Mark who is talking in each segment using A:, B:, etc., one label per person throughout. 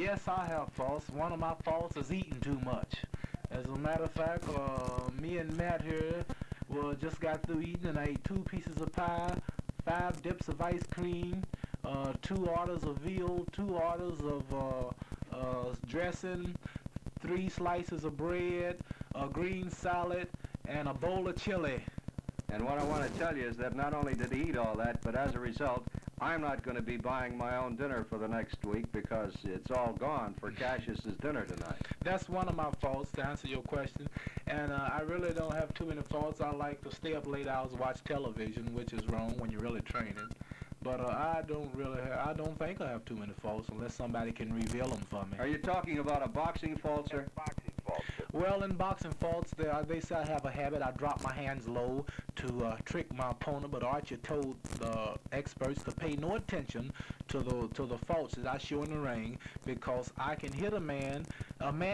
A: Yes, I have faults. One of my faults is eating too much. As a matter of fact, me and Matt here just got through eating, and I ate 2 pieces of pie, 5 dips of ice cream, 2 orders of veal, 2 orders of dressing, 3 slices of bread, a green salad, and a bowl of chili.
B: And what I want to tell you is that not only did he eat all that, but as a result, I'm not going to be buying my own dinner for the next week because it's all gone for Cassius's dinner tonight.
A: That's one of my faults, to answer your question. And I really don't have too many faults. I like to stay up late hours, watch television, which is wrong when you're really training. But I don't think I have too many faults unless somebody can reveal them for me.
B: Are you talking about a boxing fault, sir?
C: Boxing fault.
A: Well, in boxing faults, they say I have a habit. I drop my hands low to trick my opponent, but Archie told the experts to pay no attention to the faults that I show in the ring, because I can hit a man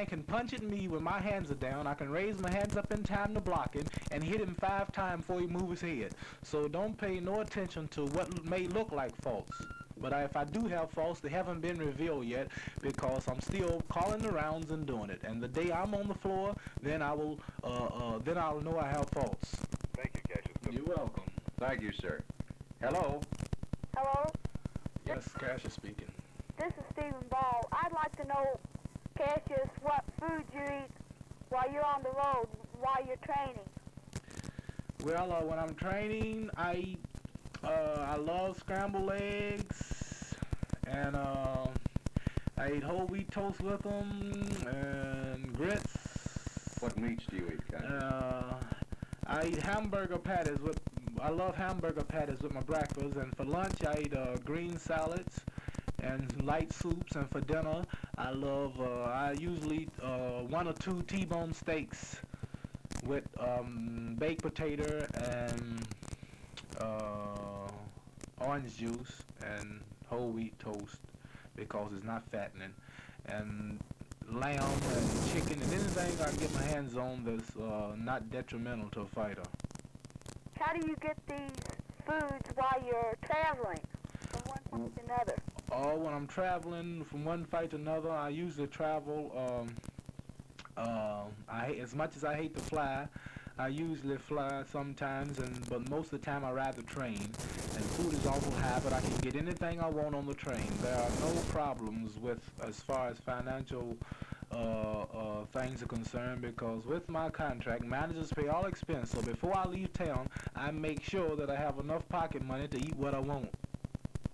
A: can punch at me when my hands are down. I can raise my hands up in time to block him and hit him 5 times before he moves his head. So don't pay no attention to what may look like faults. But if I do have faults, they haven't been revealed yet, because I'm still calling the rounds and doing it. And the day I'm on the floor, then I'll know I have faults.
C: Thank you, Cassius.
A: You're welcome.
B: Thank you, sir. Hello?
D: Hello,
A: Yes, Cassius speaking.
D: this is Stephen Ball. I'd like to know, Cassius, what food you eat while you're on the road, while you're training.
A: Well, when I'm training, I love scrambled eggs, and I eat whole wheat toast with them, and grits.
B: What meats do you eat, Cassius?
A: I eat I love hamburger patties with my breakfast, and for lunch I eat green salads and light soups, and for dinner I usually eat 1 or 2 T-bone steaks with baked potato and orange juice and whole wheat toast, because it's not fattening, and lamb and chicken and anything I can get my hands on that's not detrimental to a fighter.
D: How do you get these foods while you're traveling from one place to another?
A: When I'm traveling from one fight to another, I usually travel, as much as I hate to fly, I usually fly sometimes, but most of the time I ride the train, and food is awful high, but I can get anything I want on the train. There are no problems as far as financial things are concerned, because with my contract, managers pay all expense, so before I leave town, I make sure that I have enough pocket money to eat what I want.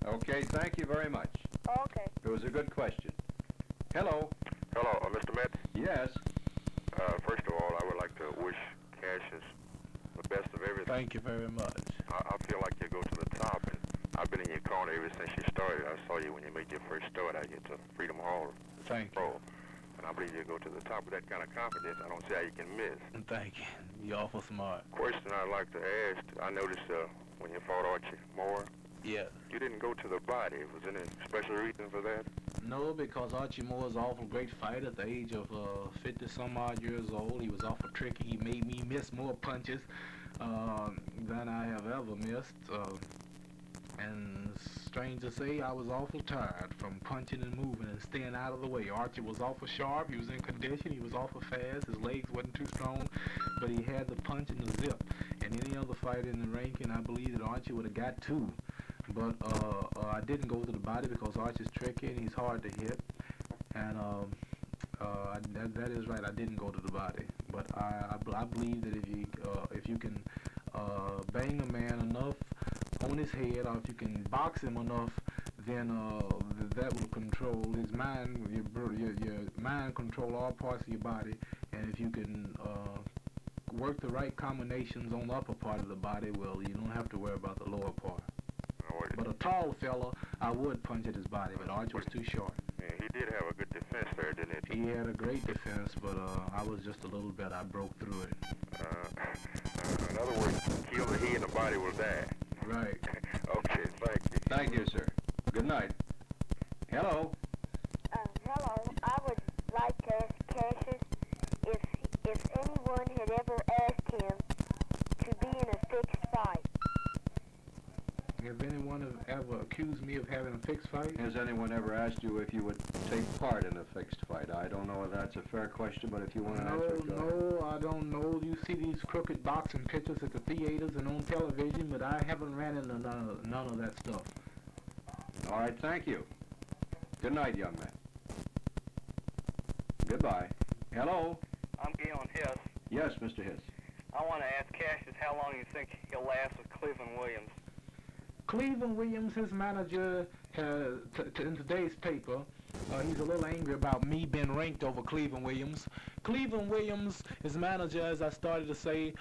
B: Okay, thank you very much.
D: Okay.
B: It was a good question. Hello?
C: Hello, Mr. Metz.
B: Yes?
C: First of all, I would like to wish Cassius the best of everything.
A: Thank you very much.
C: I feel like you go to the top, and I've been in your corner ever since you started. I saw you when you made your first start out here to Freedom Hall
A: Thank you.
C: Pro. And I believe you go to the top with that kind of confidence. I don't see how you can miss.
A: Thank you. You're awful smart.
C: Question I'd like to ask, I noticed when you fought Archie Moore,
A: Yeah.
C: you didn't go to the body. Was there any special reason for that?
A: No, because Archie Moore is an awful great fighter. At the age of 50-some-odd years old, he was awful tricky. He made me miss more punches than I have ever missed. And strange to say, I was awful tired from punching and moving and staying out of the way. Archie was awful sharp. He was in condition. He was awful fast. His legs wasn't too strong, but he had the punch and the zip. And any other fighter in the ranking, I believe that Archie would have got 2. But I didn't go to the body because Archie's tricky and he's hard to hit. And that is right. I didn't go to the body. But I believe that if you can bang a man enough on his head, or if you can box him enough, then that will control his mind. Your mind control all parts of your body, and if you can work the right combinations on the upper part of the body, well, you don't have to worry about the lower part. But a tall fella, I would punch at his body, but Archie was too short.
C: Yeah, he did have a good defense there, didn't he?
A: He had a great defense, but I was just a little bit. I broke through it.
C: In other words, kill the head and the body will die.
A: Right.
C: Okay, thank you.
B: Thank you, sir. Good night. Hello?
D: Hello, I would like to ask Cassius if anyone had ever asked him to be in a fixed fight.
A: If anyone have ever, accuse me of having a fixed fight?
B: Has anyone ever asked you if you would take part in a fixed fight? I don't know if that's a fair question, but if you want to answer it, go ahead.
A: No, I don't know. You see these crooked boxing pictures at the theaters and on television, but I haven't ran into none of that stuff.
B: All right, thank you. Good night, young man. Goodbye. Hello?
E: I'm Galen Hiss.
B: Yes, Mr. Hiss.
E: I want to ask Cassius how long you think he'll last with Cleveland Williams.
A: Cleveland Williams, his manager, in today's paper, he's a little angry about me being ranked over Cleveland Williams. Cleveland Williams, his manager, as I started to say,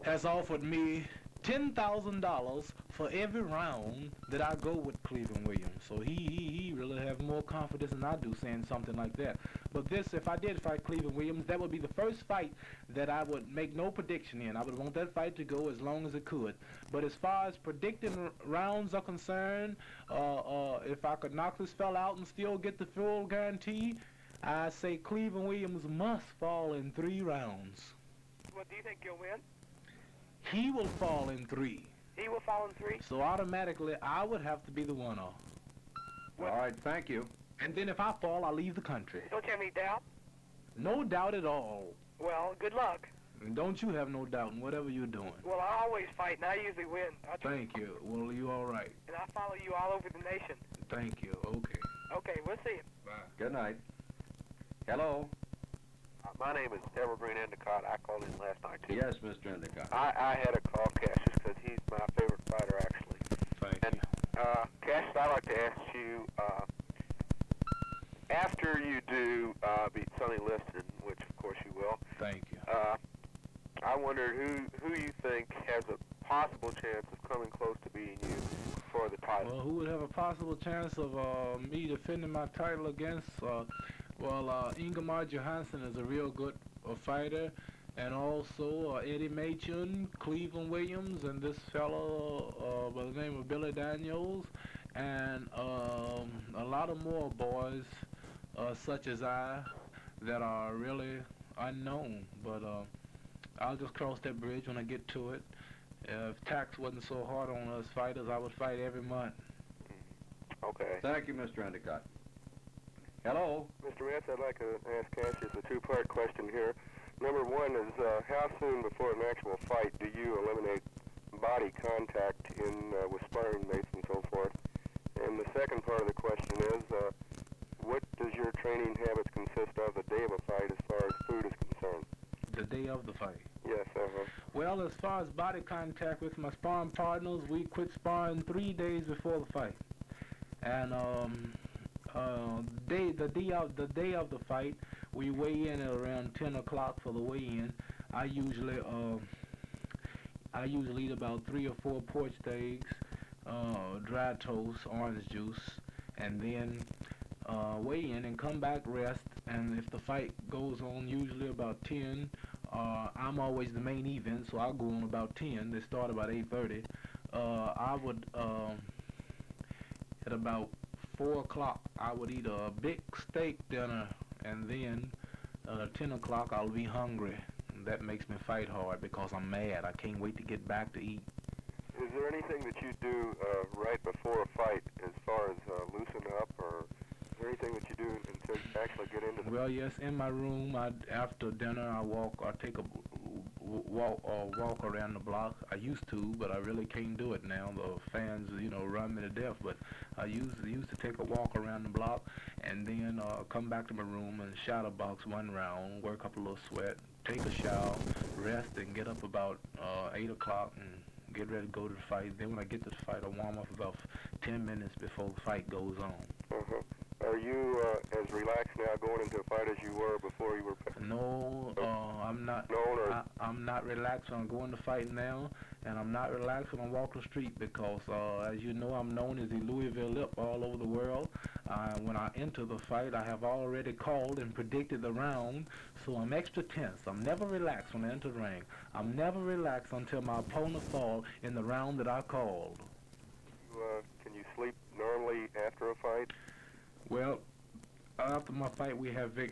A: has offered me $10,000 for every round that I go with Cleveland Williams. So he really have more confidence than I do saying something like that. But this, if I did fight Cleveland Williams, that would be the first fight that I would make no prediction in. I would want that fight to go as long as it could. But as far as predicting rounds are concerned, if I could knock this fella out and still get the full guarantee, I say Cleveland Williams must fall in 3 rounds.
E: Well, do you think he'll win?
A: He will fall in 3.
E: He will fall in 3?
A: So automatically, I would have to be the winner.
B: All right, thank you.
A: And then if I fall, I leave the country.
E: Don't you have any doubt?
A: No doubt at all.
E: Well, good luck.
A: And don't you have no doubt in whatever you're doing.
E: Well, I always fight, and I usually win.
A: Thank you. Well, you all right.
E: And I follow you all over the nation.
A: Thank you. Okay.
E: Okay, we'll see you.
A: Bye.
B: Good night. Hello?
C: My name is Evergreen Endicott. I called in last night, too.
B: Yes, Mr. Endicott.
C: I had to call Cassius because he's my favorite fighter, actually.
A: Thank you.
C: Cassius, I'd like to ask you, after you do beat Sonny Liston, which of course you will,
A: Thank you.
C: I wondered who you think has a possible chance of coming close to beating you for the title.
A: Well, who would have a possible chance of me defending my title against? Ingemar Johansson is a real good fighter, and also Eddie Machen, Cleveland Williams, and this fellow by the name of Billy Daniels, and a lot of more boys such as I that are really unknown. But I'll just cross that bridge when I get to it. If tax wasn't so hard on us fighters, I would fight every month.
C: Okay.
B: Thank you, Mr. Endicott. Hello?
C: Mr. Metz, I'd like to ask Cassius a two-part question here. Number one is, how soon before an actual fight do you eliminate body contact with sparring mates and so forth? And the second part of the question is, what does your training habits consist of the day of a fight as far as food is concerned?
A: The day of the fight.
C: Yes,
A: Well, as far as body contact with my sparring partners, we quit sparring 3 days before the fight. And the day of the fight, we weigh in at around 10 o'clock for the weigh-in. I usually eat about 3 or 4 poached eggs, dry toast, orange juice, and then weigh in and come back, rest. And if the fight goes on, usually about 10, I'm always the main event, so I'll go on about 10. They start about 8:30. I would at about 4 o'clock, I would eat a big steak dinner, and then 10 o'clock, I'll be hungry. And that makes me fight hard because I'm mad. I can't wait to get back to eat.
C: Is there anything that you do right before a fight as far as loosen up, or is there anything that you do until you actually get into the...
A: Well, yes, in my room, after dinner, I take a walk around the block. I used to, but I really can't do it now. The fans, run me to death. But I used to take a walk around the block, and then come back to my room and shadow box 1 round, work up a little sweat, take a shower, rest, and get up about 8 o'clock and get ready to go to the fight. Then when I get to the fight, I warm up about 10 minutes before the fight goes on.
C: Are you as relaxed now going into a fight as you were before you were...
A: No, I'm not.
C: No,
A: I'm not relaxed when I'm going to fight now, and I'm not relaxed when I walk the street because, as you know, I'm known as the Louisville Lip all over the world. When I enter the fight, I have already called and predicted the round, so I'm extra tense. I'm never relaxed when I enter the ring. I'm never relaxed until my opponent falls in the round that I called.
C: Can you sleep normally after a fight?
A: Well, after my fight,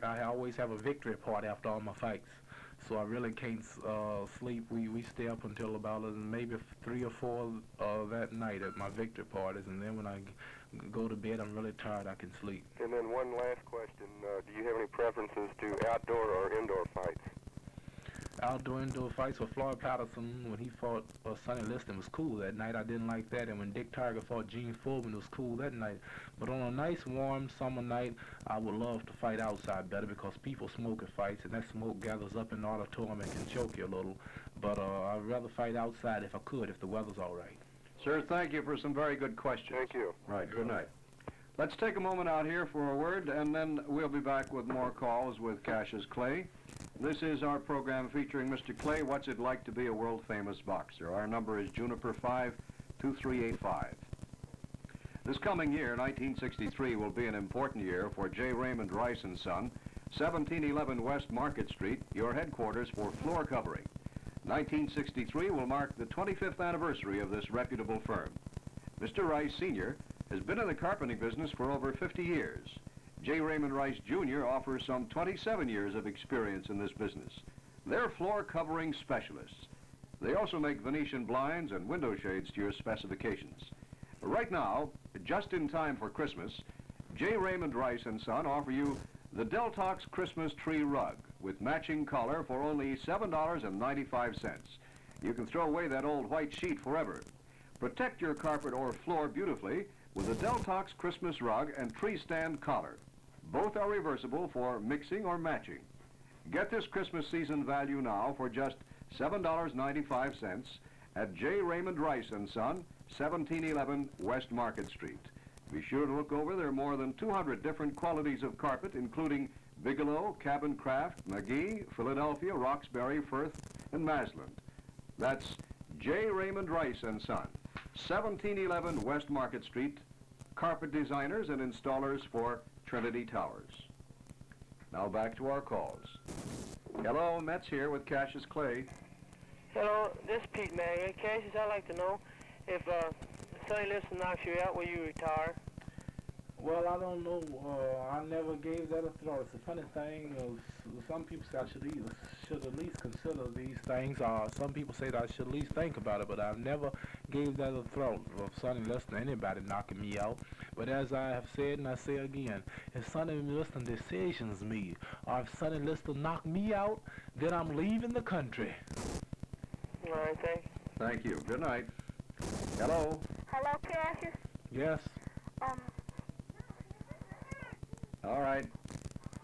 A: I always have a victory party after all my fights. so I really can't sleep. We stay up until about maybe 3 or 4 that night at my victory parties, and then when I go to bed, I'm really tired. I can sleep.
C: And then one last question. Do you have any preferences to outdoor or indoor fights?
A: Outdoor, indoor fights with Floyd Patterson when he fought Sonny Liston was cool that night. I didn't like that. And when Dick Tiger fought Gene Foreman, it was cool that night. But on a nice, warm summer night, I would love to fight outside better because people smoke at fights, and that smoke gathers up in the auditorium and can choke you a little. But I'd rather fight outside if I could, if the weather's all right.
B: Sir, thank you for some very good questions.
C: Thank you.
B: Right, good night. Let's take a moment out here for a word, and then we'll be back with more calls with Cassius Clay. This is our program featuring Mr. Clay, What's It Like to Be a World-Famous Boxer? Our number is Juniper 52385. This coming year, 1963, will be an important year for J. Raymond Rice & Son, 1711 West Market Street, your headquarters for floor covering. 1963 will mark the 25th anniversary of this reputable firm. Mr. Rice, Sr., has been in the carpeting business for over 50 years. J. Raymond Rice, Jr. offers some 27 years of experience in this business. They're floor covering specialists. They also make Venetian blinds and window shades to your specifications. Right now, just in time for Christmas, J. Raymond Rice & Son offer you the Deltox Christmas Tree Rug with matching color for only $7.95. You can throw away that old white sheet forever. Protect your carpet or floor beautifully with the Deltox Christmas Rug and Tree Stand Collar. Both are reversible for mixing or matching. Get this Christmas season value now for just $7.95 at J. Raymond Rice & Son, 1711 West Market Street. Be sure to look over their more than 200 different qualities of carpet, including Bigelow, Cabin Craft, McGee, Philadelphia, Roxbury, Firth, and Maslin. That's J. Raymond Rice & Son, 1711 West Market Street, carpet designers and installers for Trinity Towers. Now back to our calls. Hello, Metz here with Cassius Clay.
F: Hello, this is Pete Manning. Cassius, I'd like to know if Sonny Liston knocks you out, will you retire?
A: Well, I don't know. I never gave that a thought. It's a funny thing. Some people say I should at least consider these things. Some people say that I should at least think about it, but I've never gave that a thought of Sonny Liston or anybody knocking me out. But as I have said, and I say again, if Sonny Liston decisions me, or if Sonny Liston knock me out, then I'm leaving the country.
F: All right, thank you.
B: Thank you. Good night. Hello.
D: Hello, Cassius.
A: Yes.
B: All right.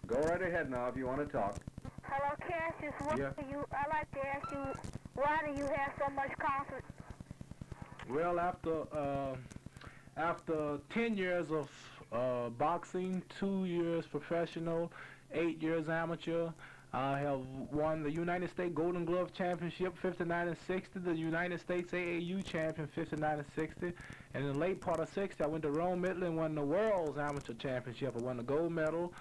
B: Go right ahead now if you want to talk.
D: Hello, Cassius.
A: Yeah.
D: I'd like to ask you, why do you have so much confidence?
A: Well, after 10 years of boxing, 2 years professional, 8 years amateur, I have won the United States Golden Glove Championship 59 and 60, the United States AAU Champion 59 and 60, and in the late part of 60, I went to Rome, Italy, and won the World's Amateur Championship. I won the gold medal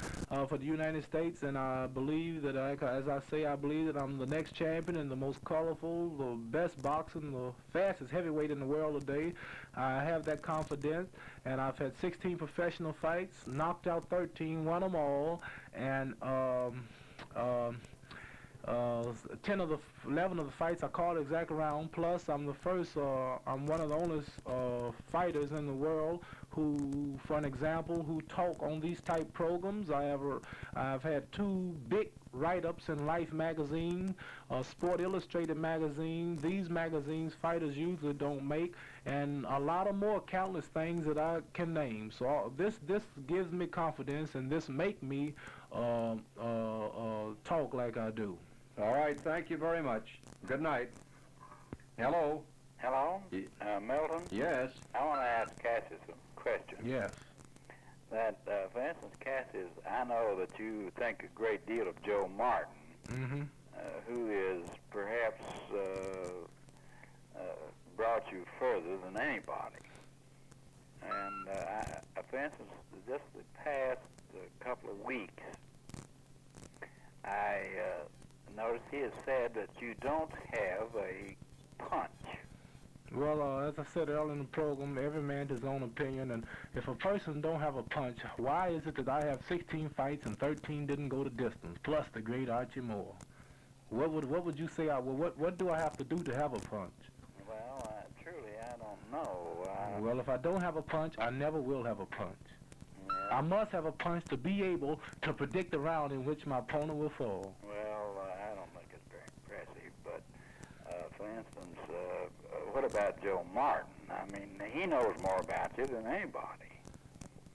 A: for the United States, and I believe that, as I say, I believe that I'm the next champion and the most colorful, the best boxer, the fastest heavyweight in the world today. I have that confidence, and I've had 16 professional fights, knocked out 13, won them all, and 11 of the fights I called exact round. Plus, I'm I'm one of the only fighters in the world who, for an example, who talk on these type programs. I've had 2 big write-ups in Life magazine, Sport Illustrated magazine. These magazines fighters usually don't make, and a lot of more countless things that I can name. So this gives me confidence, and this make me talk like I do.
B: All right, thank you very much. Good night. Hello.
E: Hello? Milton?
B: Yes.
E: I want to ask Cassius a question.
A: Yes.
E: That, for instance, Cassius, I know that you think a great deal of Joe Martin, who is perhaps brought you further than anybody. And for instance, just the past couple of weeks, I noticed he has said that you don't have a punch.
A: Well, as I said earlier in the program, every man his own opinion, and if a person don't have a punch, why is it that I have 16 fights and 13 didn't go the distance, plus the great Archie Moore? What would you say? What do I have to do to have a punch?
E: Well, truly, I don't know.
A: Well, if I don't have a punch, I never will have a punch.
E: Yeah.
A: I must have a punch to be able to predict the round in which my opponent will fall.
E: Well, I don't think it's very impressive, but for instance, what about Joe Martin? I mean, he knows more about you than anybody.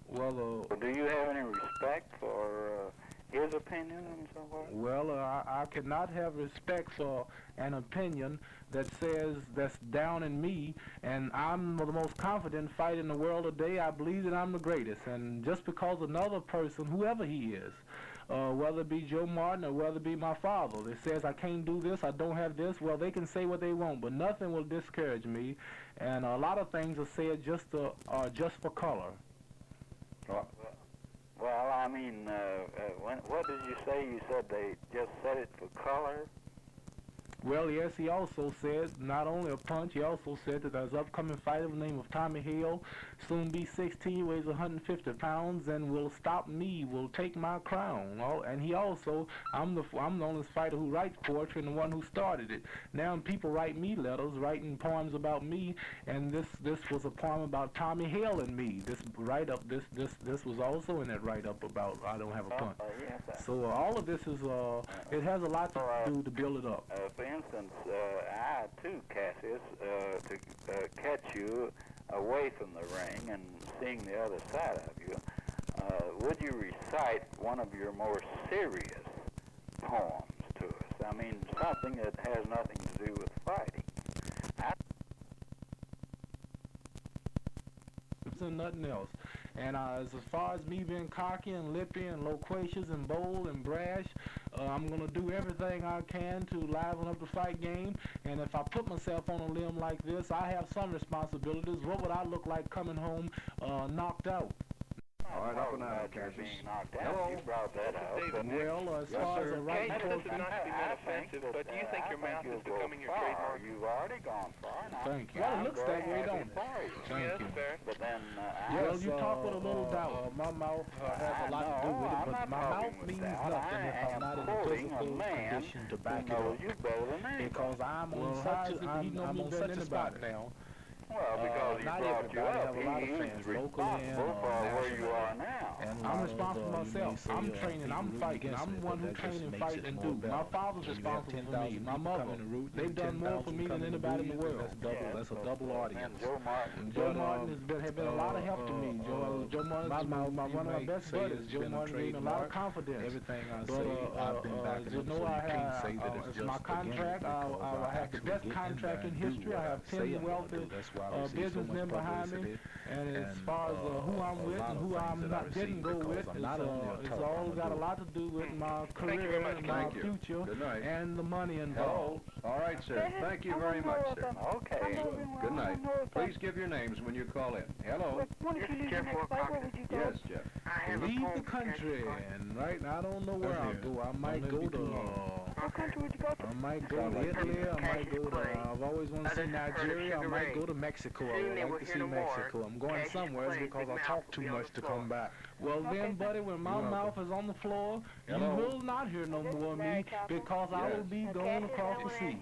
A: Well,
E: Do you have any respect for his opinion and so forth?
A: well, I cannot have respect for an opinion that's down in me, and I'm the most confident fighter in the world today. I believe that I'm the greatest, and just because another person, whoever he is, whether it be Joe Martin or whether it be my father, that says I can't do this, I don't have this, well, they can say what they want, but nothing will discourage me, and a lot of things are said just for color.
E: Well, I mean, what did you say? You said they just said it for color?
A: Well, yes, he also said not only a punch, he also said that there's an upcoming fighter by the name of Tommy Hale, soon be 16, weighs 150 pounds, and will stop me, will take my crown. And he also, I'm the only fighter who writes poetry and the one who started it. Now people write me letters, writing poems about me, and this was a poem about Tommy Hale and me. This write-up, this was also in that write-up about I don't have a punch.
E: Yes,
A: So all of this is, it has a lot to do to build it up.
E: For instance, I too, Cassius, to catch you away from the ring and seeing the other side of you, would you recite one of your more serious poems to us? I mean, something that has nothing to do with fighting.
A: And nothing else. And as far as me being cocky and lippy and loquacious and bold and brash, I'm going to do everything I can to liven up the fight game. And if I put myself on a limb like this, I have some responsibilities. What would I look like coming home knocked out?
B: All right, up and out,
E: You're
B: Cassius.
E: being knocked out.
B: Hello.
E: You brought that out. but
A: Well, as
B: Yes,
A: far
B: sir.
A: as a right
F: Cassius, this is not to be
E: I
F: offensive,
E: think
F: but do you think
E: I
F: your mouth is
E: you'll go
F: becoming your
E: far.
F: trademark?
E: You've already gone far. And
A: Thank you.
E: I'm
A: Well, it looks
E: very
A: that way,
E: happy
A: don't it?
E: for you.
A: Thank
F: Yes,
A: you.
F: fair.
E: But then,
A: Well, you talk with a little doubt. My mouth has a lot to do with it,
E: I'm
A: but
E: not
A: my
E: talking
A: mouth
E: with
A: means
E: doubt.
A: nothing
E: I
A: if I'm
E: am
A: not in the
E: quoting a
A: physical
E: man
A: condition to
E: who
A: back it
E: knows
A: up.
E: you better than anybody.
A: Because I'm on I'm on such a spot now.
E: Well, because he
A: not
E: brought you
A: everybody
E: up,
A: have a lot of
E: he's
A: fans, locally and
E: responsible for where you
A: nationally.
E: are now.
A: And I'm responsible for myself. I'm training, I'm fighting. I'm the one who train and fight and do. My father's responsible for me. My mother. They've done more for me than anybody in the world.
E: That's
A: a double audience.
E: And Joe Martin.
A: Joe Martin has been a lot of help to me. Joe Martin is one of my best buddies. Joe Martin gave me a lot of confidence.
G: Everything I
A: But
G: say, I've been backing
A: you
G: up,
A: know,
G: so
A: I
G: you can't
A: have
G: say that it's just
A: my contract. I have the best contract in history. I have 10 wealthy businessmen behind me. And as far as who I'm with and who I'm not didn't go with, it's all got a lot to do with my career and my future
B: Good night.
A: and the money involved.
B: Hello. All right, sir. Thank you very much, sir.
E: Okay.
B: Good night. Please give your names when you call in. Hello. Yes, Jeff.
A: Leave the country, and right now I don't know where I'll go. I might go to
D: What country would you go to?
A: I might go to Italy. I might go to. I've always wanted to see Nigeria. I might go to Mexico. I would like to see Mexico. I'm going somewhere because I talk too much to come back. Well then, buddy, when my mouth is on the floor, you will not hear no more of me because I will be going across the sea.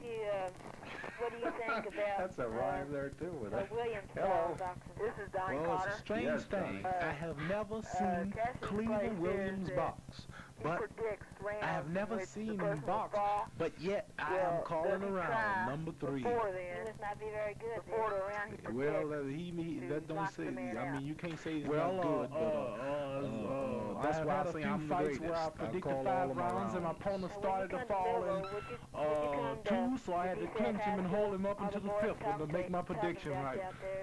D: What do you think about
B: That's a rhyme there, too, with it.
D: Williams
B: Hello.
D: boxing? This is Donnie
A: Well, it's
D: Carter.
A: a strange
B: Yes,
A: thing.
B: Donnie.
A: I have never seen
D: Cassius Clay
A: Cleveland
D: says
A: Williams
D: that
A: box,
D: He
A: but
D: predicts rounds
A: I have never
D: in which
A: seen
D: the
A: him
D: person will
A: box.
D: fall.
A: But yet I
D: Well,
A: am calling
D: does he try
A: around number 3.
D: Before then, must not be very good. Before the round, he predicts.
A: Well, that don't
D: knock
A: say.
D: the man
A: I
D: out.
A: mean, you can't say it's
G: Well,
A: not good, but
G: that's
A: I
G: why I
A: had a
G: say
A: few
G: I'm the
A: fights where I
G: greatest. I
A: predicted
G: call all
A: 5
G: of my
A: rounds and my
G: rounds.
A: opponent
D: And when
A: started
D: you
A: to
D: come
A: fall
D: Louisville,
A: in
D: would you
A: 2, so I had to clinch him and hold him up into the 5th one to make my prediction right.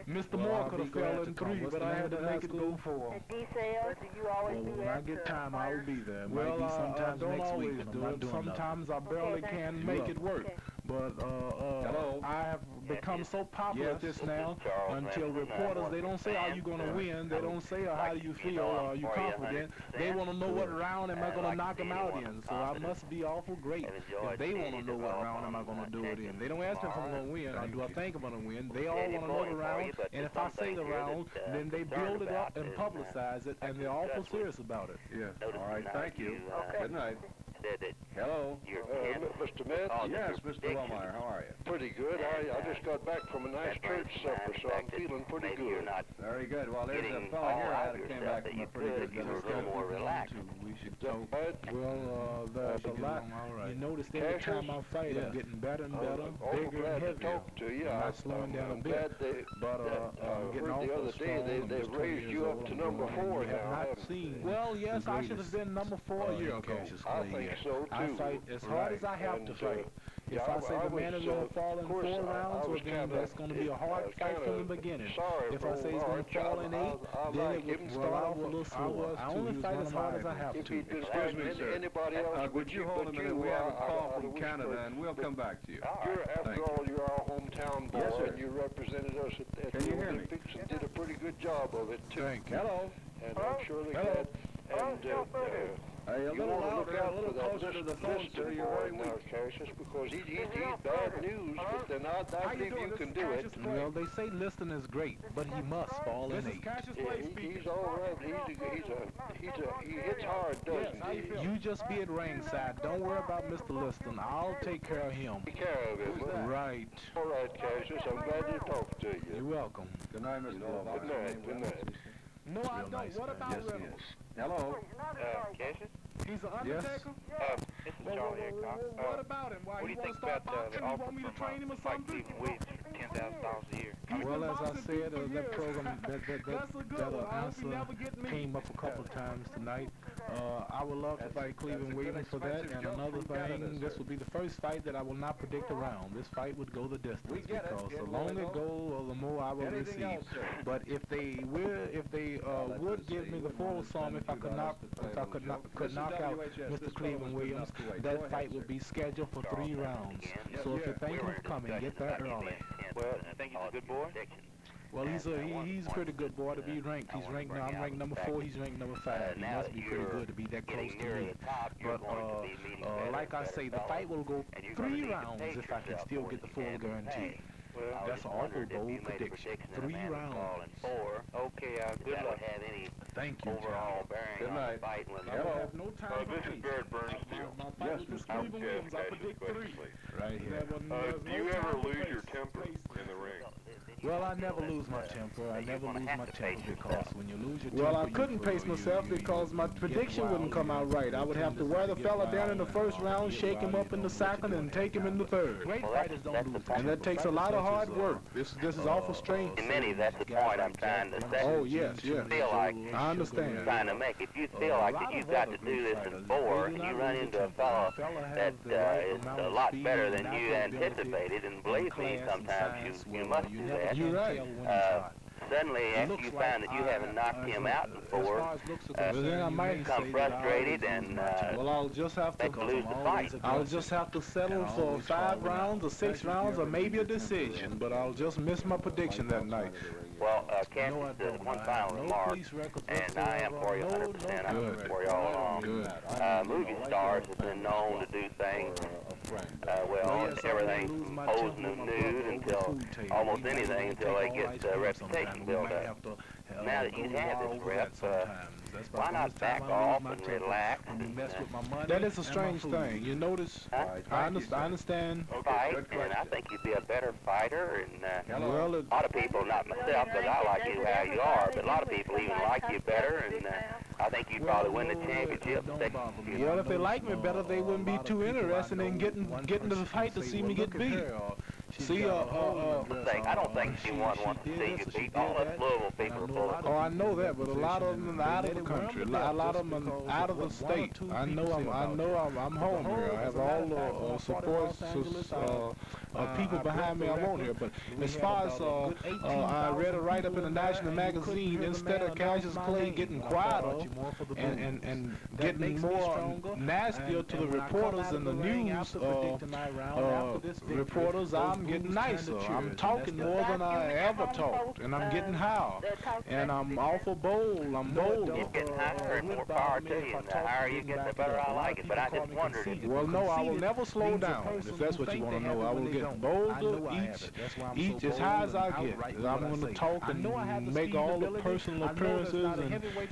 A: Mr. Moore could have fell in 3, but I had to make it go 4.
D: D-Sales, do you always
A: Well,
D: do
A: when
D: that
A: I get
D: to
A: time,
D: fighters?
A: I'll be there.
G: Well,
A: Maybe sometimes
G: don't
A: next
G: always
A: week when I'm
G: do
A: not
G: it.
A: doing Sometimes I barely
D: thank
A: can
G: you.
A: make it work.
D: Okay.
A: But
B: Hello.
A: I have become so popular at this now until reporters, they don't say, are you going to win? They don't say, how do you feel? Are you confident? They want to know what round am I going to knock them out in. So I must be awful great if they want to know what round am I going to do it in. They don't ask me if I'm going to win or do I think I'm going to win. They all want to know the round, and if I say the round, then they build it up and publicize it, and they're awful serious about it.
B: Yeah. All right, thank you. Good night.
E: said that
B: Hello.
E: your tent.
G: Mr. Metz?
E: Oh,
B: Yes,
E: your
B: Mr.
E: prediction.
B: Wellmeyer, how are you?
G: Pretty good. I just got back from a nice
E: That brings
G: church
E: to mind
G: supper,
E: the
G: so
E: fact
G: I'm
E: that
G: feeling pretty
E: maybe you're
G: good.
E: not
B: Very good. Well, there's a
E: getting
B: fellow
E: all
B: here
E: out
B: that
E: of
B: came
E: yourself
B: back
E: that
B: from
E: you
B: a pretty
E: could
B: good
E: if you were a
B: dinner.
E: little more relaxed.
A: We should
G: That
A: talk.
G: bad?
A: Well, there's a lot. You notice every
G: Cassius?
A: time I fight, I'm getting better and better,
G: I'm awful
A: bigger
G: glad
A: and
G: to
A: heavier.
G: talk to you.
A: I'm not slowing down a
G: I'm
A: bit.
G: glad they,
A: But
G: I
A: getting
G: heard the
A: awful
G: other day
A: strong.
G: they've
A: I'm just 20
G: raised
A: years
G: you up
A: old.
G: to
A: I'm
G: number
A: growing.
G: 4
A: You have
G: now,
A: not
G: haven't
A: seen.
G: you?
A: Well, yes, I should have greatest, been number 4 a year ago.
G: Cassius I think so,
A: I
G: too.
A: fight as hard as I have
G: And,
A: to fight. If
G: yeah,
A: I say
G: I
A: the man
G: was,
A: is going to fall in
G: of course,
A: 4 rounds,
G: I
A: well
G: was
A: then
G: kinda-
A: that's going to be a hard fight from the beginning.
G: Sorry
A: If
G: for
A: I say he's going
G: Lawrence.
A: to fall in 8,
G: I
A: then
G: like
A: it would
G: him.
A: start off a little slower. I only fight as hard as I have
G: If
A: to.
G: he'd been
B: Excuse
G: fighting
B: me, sir.
G: anybody else,
B: Would you hold a
G: but
B: minute?
G: you,
B: We have a call
G: I'd
B: from
G: wish
B: Canada,
G: for-
B: and we'll come back to you.
G: You're,
B: Thank
G: after
B: you.
G: all, you're our hometown boy,
B: Yes, sir.
G: and you represented us at
B: Can
G: the
B: you hear me?
G: Olympics and did a pretty good job of it, too.
A: Thank you.
B: Hello.
G: And I'm surely
A: Hello.
G: glad. And,
B: Hey, a
G: you
B: little
G: want to
B: louder,
G: look
B: a
G: out
B: little
G: for that
B: closer to the phone,
G: Liston
B: sir. You're
G: boy
B: very
G: now,
B: weak.
G: Cassius, because he's bad news, but then I believe you can do it.
A: Well, they say Liston is great, but he must fall in 8.
G: Yeah, he's all right. He hits hard, doesn't he?
A: You just be at ringside. Don't worry about Mr. Liston. I'll take care of him.
G: Take care of him.
A: Right.
G: All right, Cassius. I'm glad to talk to you.
A: You're welcome.
B: Good night, Mr. Wellmeyer.
G: Good night. Good night.
A: No, I don't.
B: Nice
A: What
B: man.
A: about
B: Yes, he
A: Reynolds?
B: is. Hello.
E: Cassius?
A: He's an
B: Yes.
A: undertaker?
E: This is Charlie Hickok.
A: What about him? Why,
E: What do
A: you
E: you
A: want
E: think
A: to start
E: about the
A: boxing? You
E: offer
A: want me to
E: from
A: train him or
E: Mike
A: something?
E: Stephen Wade for $10,000 a year?
A: Well, as I said, that program, that answer came up a couple of times tonight. I would love to fight Cleveland Williams for that. And another thing, this would be the first fight that I will not predict a round. This fight would go the distance because the longer it goes, the more I will receive. But if they would give me the full sum, if I could knock out Mr. Cleveland Williams, that fight would be scheduled for 3 rounds. So if you're thinking of coming, get there early.
E: Well, I think he's a good boy.
A: Well, he's a pretty good boy to be ranked. He's ranked now. I'm ranked number 4. He's ranked number 5. He must be pretty good to be that close to me. But like I say, the fight will go 3 rounds if I can still get the full guarantee.
E: Well,
A: That's an awful bold prediction. 3 rounds.
E: Okay, good luck. Have any
A: Thank you,
E: overall
A: John.
E: bearing
B: Good
E: on
B: night.
E: the fight when
B: Hello.
A: No time
C: This is Barrett Bernstein.
B: Yes, Mr.
A: Cleveland Williams, I predict 3. Right here.
C: Do you ever lose your temper in the ring?
A: Well, I never lose my temper. I never lose my temper because when you lose your temper,
H: Well, I couldn't pace myself because my prediction wouldn't come out right. I would have to wear the fella down in the first round, shake him up in the second, and take him in the third.
A: Great fighters don't lose.
H: And that takes a lot of hard work. This is awful strength.
E: In many, that's the point I'm trying to say.
H: Oh, yes, yes.
E: Feel like
H: I understand.
E: trying to make. If you feel like that you've got to do this in 4, and you run into a fellow that is a lot better than you anticipated, and believe me, sometimes you must do that.
H: You're right.
E: Suddenly, after you find that you haven't knocked him out in 4,
A: then I might
E: become frustrated and
A: well, I'll just have to
E: lose the fight.
A: I'll just have to settle for 5 rounds or 6 rounds or maybe a decision, but I'll just miss my prediction that night.
E: Well, Cassius, one final remark, and I am for you 100%. I'm for you all along. Movie stars have been known to do things, well, everything from posing them nude until almost anything until they get a reputation built up. Now that you have this rep, why not back off and relax and
A: That is a strange thing. You notice, I understand.
E: fight, and I think you'd be a better fighter. And
A: Well,
E: a lot of people, not myself, because I like you how you are, but a lot of people even like you better, and I think you'd probably win the championship.
A: well, if they like me better, they wouldn't be too interested in getting to the fight to see me get beat. See,
E: I don't think anyone wants to see you beat. All us Louisville people are full of
A: oh, I know that, but a lot of them are out of the country. A lot of them are out of the state. I know I'm home here. I have all the support people behind me I want here. But as far as I read a write-up in a national magazine, instead of Cassius Clay getting quieter and getting more nastier to the reporters and the news reporters, I'm getting nicer. I'm talking more than I ever talked, and I'm getting higher. And I'm awful bold. I'm bold.
E: You're getting higher and more power to you, and the higher you get, the better I like it. But I just wondered if
A: Well, no, I will never slow down. If that's what you want to know, I will get
H: get bolder each as high as I get. I'm going to talk and make all the personal appearances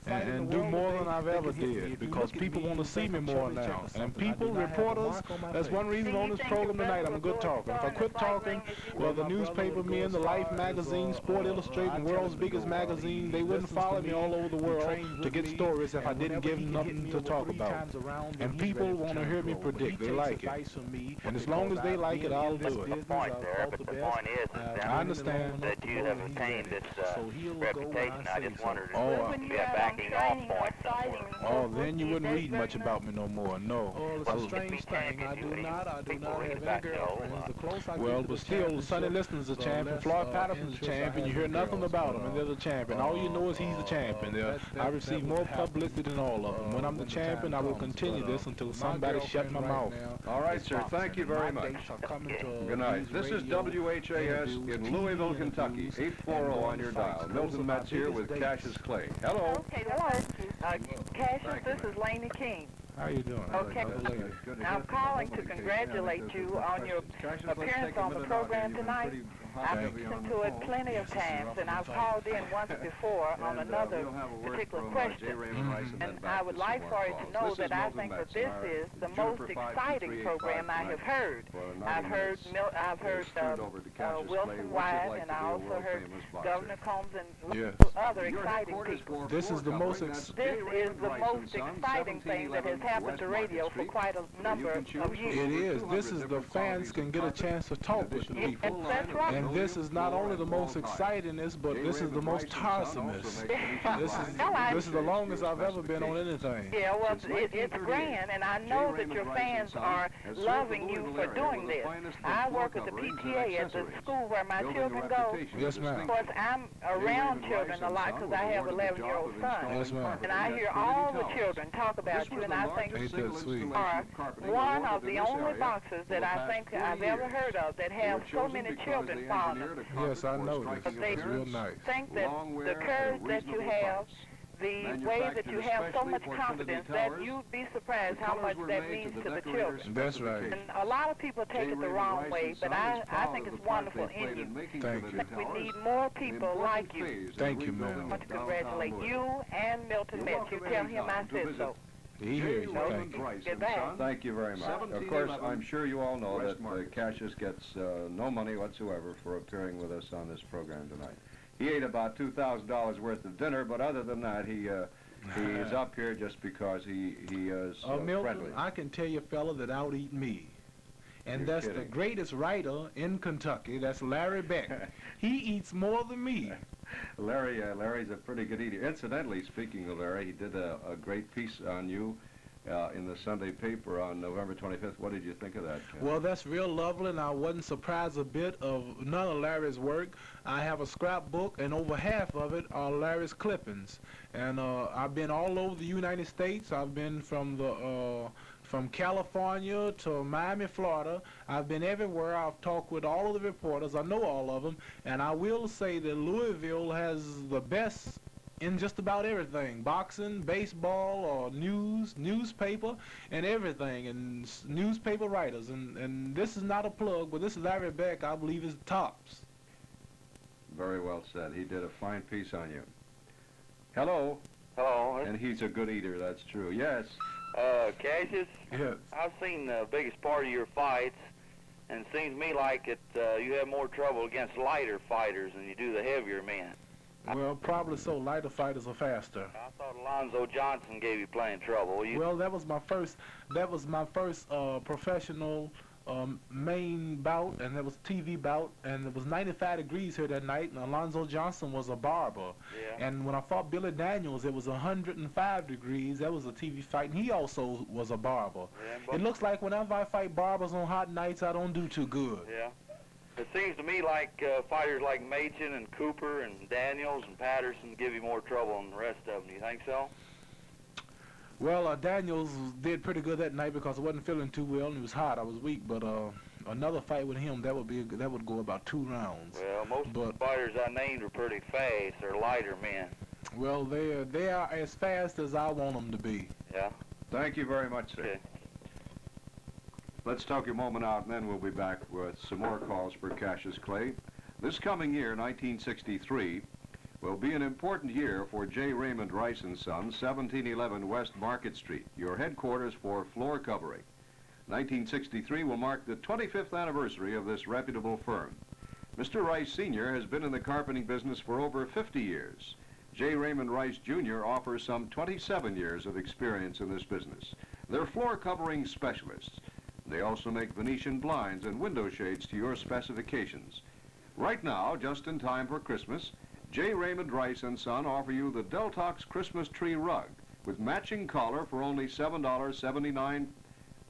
H: and do more than I've ever did, because people want to see me more now. And people, reporters, that's one reason on this program tonight. I'm a good talker. If I quit talking, well, the newspaper men, the Life magazine, Sport Illustrated, world's biggest magazine, they wouldn't follow me all over the world to get stories if I didn't give them nothing to talk about. And people want to hear me predict. They like it. And as long as they like it, I'll do it.
E: The point there, but the point is that
H: I understand
E: that you have obtained this reputation. I just wondered if
H: Oh,
E: you have backing off points somewhere.
H: Oh, then you wouldn't read much about me no more. No.
E: It's a strange thing. I do not have any girlfriends.
H: Well, but still, Sonny Liston's a champion, Floyd Patterson's a champion. You hear nothing about him, and they're the champion. All you know is he's the champion. I receive more publicity than all of them. When I'm the champion, I will continue this until somebody shut my mouth.
B: All right, sir. Thank you very much. Good night. This is WHAS in Louisville, Kentucky. 840 on your dial. Milton Metz here with Cassius Clay. Hello.
I: Okay, hello. Cassius, this is Laney King.
H: How you doing?
I: Okay. Now, I'm calling to congratulate you on your appearance on the program tonight. I've listened to it plenty of times, and I've called in once before on another particular question. And I would like for you to know that I think that this is the most exciting program I have heard. I've heard Wilson White, and I also heard Governor Combs and other exciting people.
H: This is the most
I: exciting thing that has happened to radio for quite a number of years.
H: It is. This is the fans can get a chance to talk with the people.
I: That's right.
H: And this is not only the most excitingest, but this is the most tiresomest. This is the longest I've ever been on anything.
I: Yeah, well, it's grand, and I know that your fans are loving you for doing this. I work at the PTA at the school where my children go.
H: Yes, ma'am.
I: Of course, I'm around children a lot because I have an 11-year-old son.
H: Yes, ma'am.
I: And I hear all the children talk about you, and I think you are one of the only boxers that I think I've ever heard of that have so many children following them.
H: Yes, I know this. It's real nice.
I: I think that the courage that you have, the way that you have so much confidence, that you'd be surprised how much that means to the children.
H: That's right.
I: And a lot of people take it the wrong way, but I think it's wonderful in you.
H: Thank you.
I: We need more people like you.
H: Thank you, ma'am.
I: I want to congratulate you and Milton Metz. You tell him I said so.
H: He hears you. Thank you.
I: Goodbye.
B: Thank you very much. Of course, I'm sure you all know that Cassius gets no money whatsoever for appearing with us on this program tonight. He ate about $2,000 worth of dinner, but other than that, he's up here just because he is
H: Milton,
B: friendly.
H: I can tell you, fella, that I'll eat me. And
B: You're
H: that's
B: kidding.
H: the greatest writer in Kentucky. That's Larry Beck. He eats more than me.
B: Larry's a pretty good eater. Incidentally, speaking of Larry, he did a great piece on you in the Sunday paper on November 25th. What did you think of that, Ken?
H: Well, that's real lovely, and I wasn't surprised a bit of none of Larry's work. I have a scrapbook, and over half of it are Larry's clippings. And I've been all over the United States. I've been from California to Miami, Florida. I've been everywhere. I've talked with all of the reporters. I know all of them. And I will say that Louisville has the best in just about everything. Boxing, baseball, or newspaper, and everything. And newspaper writers. And this is not a plug, but this is Larry Beck, I believe, is tops.
B: Very well said. He did a fine piece on you. Hello.
E: Hello.
B: And he's a good eater, that's true. Yes.
E: Cassius,
H: Yes.
E: I've seen the biggest part of your fights, and it seems to me like you have more trouble against lighter fighters than you do the heavier men.
H: Well, probably so. Lighter fighters are faster.
E: I thought Alonzo Johnson gave you plenty of trouble.
H: Well, that was my first professional main bout, and it was TV bout, and it was 95 degrees here that night, and Alonzo Johnson was a barber.
E: Yeah.
H: And when I fought Billy Daniels, it was 105 degrees. That was a TV fight, and he also was a barber.
E: Yeah,
H: It looks like whenever I fight barbers on hot nights, I don't do too good.
E: Yeah. It seems to me like fighters like Machen and Cooper and Daniels and Patterson give you more trouble than the rest of them. Do you think so?
H: Well, Daniels did pretty good that night because I wasn't feeling too well and it was hot. I was weak, but another fight with him, that would go about 2 rounds.
E: Well, most of the fighters I named are pretty fast. They're lighter men.
H: Well, they are as fast as I want them to be.
E: Yeah.
B: Thank you very much, sir.
E: Okay.
B: Let's take a moment out, and then we'll be back with some more calls for Cassius Clay. This coming year, 1963, will be an important year for J. Raymond Rice & Son, 1711 West Market Street, your headquarters for floor covering. 1963 will mark the 25th anniversary of this reputable firm. Mr. Rice Sr. has been in the carpeting business for over 50 years. J. Raymond Rice Jr. offers some 27 years of experience in this business. They're floor covering specialists. They also make Venetian blinds and window shades to your specifications. Right now, just in time for Christmas, J. Raymond Rice & Son offer you the Deltox Christmas Tree Rug with matching collar for only $7.79.